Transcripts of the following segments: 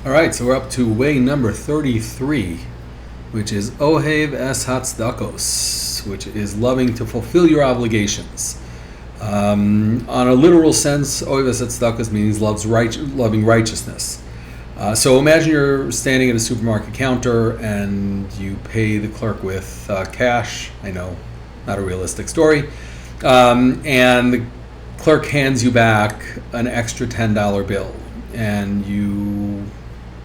All right, so we're up to way number 33, which is Ohev es Hatzdakos, which is loving to fulfill your obligations. On a literal sense, Ohev es Hatzdakos means loving righteousness. So imagine you're standing at a supermarket counter and you pay the clerk with cash. I know, not a realistic story. And the clerk hands you back an extra $10 bill, and you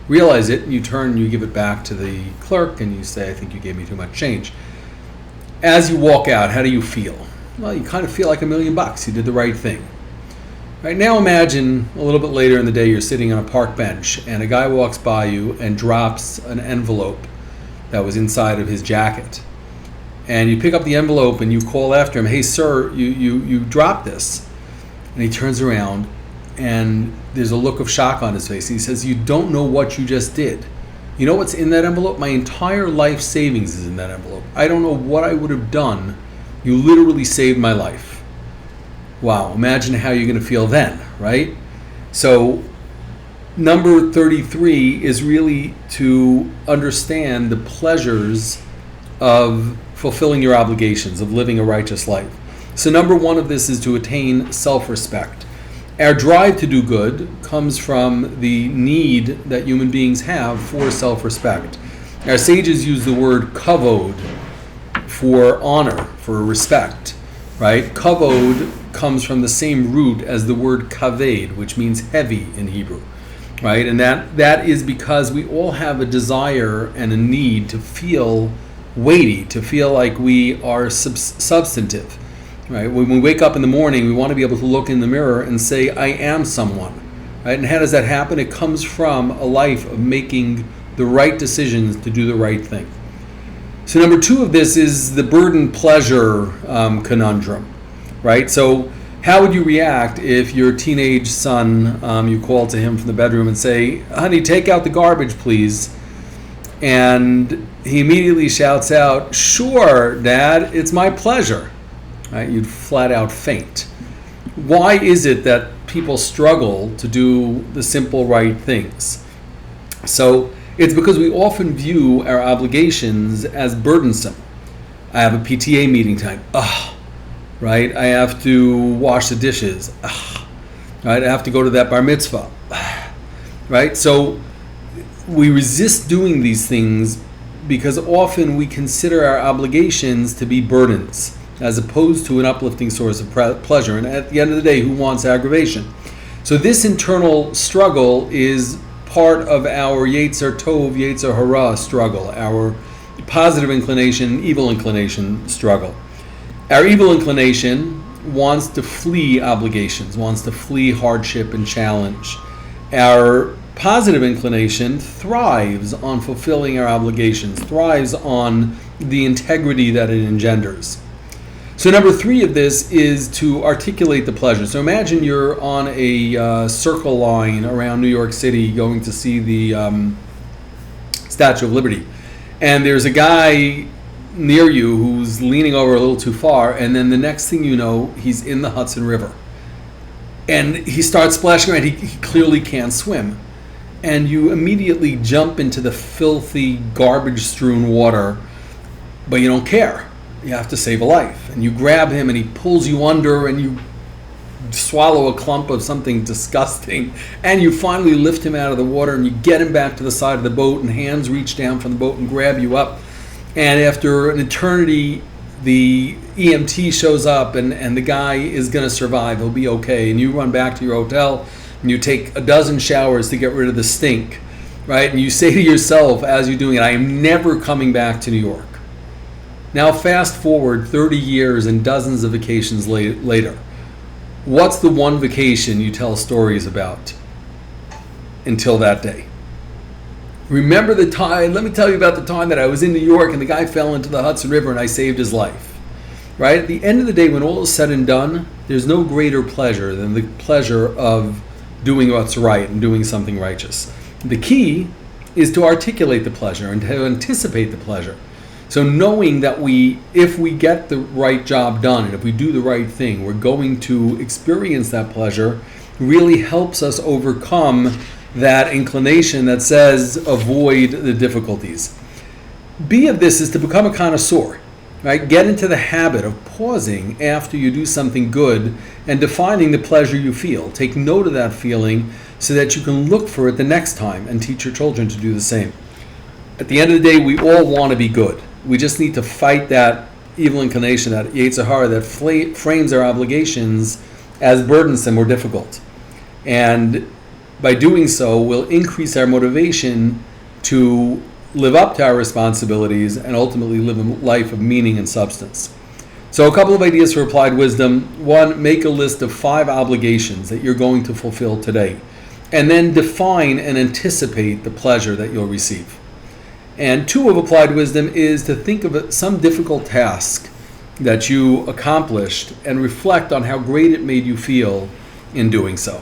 realize it, and you turn and you give it back to the clerk and you say, I think you gave me too much change. As you walk out, how do you feel? Well, you kind of feel like $1,000,000. You did the right thing. Right now, imagine a little bit later in the day, you're sitting on a park bench and a guy walks by you and drops an envelope that was inside of his jacket. And you pick up the envelope and you call after him, hey sir, you dropped this. And he turns around and there's a look of shock on his face. He says, you don't know what you just did. You know what's in that envelope? My entire life savings is in that envelope. I don't know what I would have done. You literally saved my life. Wow, imagine how you're going to feel then, right? So number 33 is really to understand the pleasures of fulfilling your obligations, of living a righteous life. So number one of this is to attain self-respect. Our drive to do good comes from the need that human beings have for self-respect. Our sages use the word kavod for honor, for respect, right? Kavod comes from the same root as the word kaved, which means heavy in Hebrew, right? And that is because we all have a desire and a need to feel weighty, to feel like we are substantive. Right? When we wake up in the morning, we want to be able to look in the mirror and say, I am someone. Right? And how does that happen? It comes from a life of making the right decisions to do the right thing. So number two of this is the burden-pleasure conundrum. Right? So how would you react if your teenage son, you call to him from the bedroom and say, honey, take out the garbage, please. And he immediately shouts out, sure, Dad, it's my pleasure. Right? You'd flat out faint. Why is it that people struggle to do the simple right things? So it's because we often view our obligations as burdensome. I have a PTA meeting time. Right? I have to wash the dishes. Right? I have to go to that bar mitzvah. Right? So we resist doing these things because often we consider our obligations to be burdens, as opposed to an uplifting source of pleasure. And at the end of the day, who wants aggravation? So this internal struggle is part of our Yetzer Tov, Yetzer Hara struggle, our positive inclination, evil inclination struggle. Our evil inclination wants to flee obligations, wants to flee hardship and challenge. Our positive inclination thrives on fulfilling our obligations, thrives on the integrity that it engenders. So number three of this is to articulate the pleasure. So imagine you're on a circle line around New York City going to see the Statue of Liberty. And there's a guy near you who's leaning over a little too far, and then the next thing you know, he's in the Hudson River. And he starts splashing around. He clearly can't swim. And you immediately jump into the filthy, garbage-strewn water, but you don't care. You have to save a life. And you grab him and he pulls you under and you swallow a clump of something disgusting, and you finally lift him out of the water and you get him back to the side of the boat, and hands reach down from the boat and grab you up. And after an eternity, the EMT shows up and the guy is going to survive. He'll be okay. And you run back to your hotel and you take a dozen showers to get rid of the stink, right? And you say to yourself as you're doing it, I am never coming back to New York. Now fast forward 30 years and dozens of vacations later. What's the one vacation you tell stories about until that day? Remember the time, let me tell you about the time that I was in New York and the guy fell into the Hudson River and I saved his life. Right? At the end of the day, when all is said and done, there's no greater pleasure than the pleasure of doing what's right and doing something righteous. The key is to articulate the pleasure and to anticipate the pleasure. So knowing that if we get the right job done and if we do the right thing, we're going to experience that pleasure, really helps us overcome that inclination that says avoid the difficulties. B of this is to become a connoisseur, right? Get into the habit of pausing after you do something good and defining the pleasure you feel. Take note of that feeling so that you can look for it the next time and teach your children to do the same. At the end of the day, we all want to be good. We just need to fight that evil inclination, that Yetzer Hara that frames our obligations as burdensome or difficult. And by doing so, we'll increase our motivation to live up to our responsibilities and ultimately live a life of meaning and substance. So a couple of ideas for applied wisdom. One, make a list of 5 obligations that you're going to fulfill today, and then define and anticipate the pleasure that you'll receive. And 2 of applied wisdom is to think of some difficult task that you accomplished and reflect on how great it made you feel in doing so.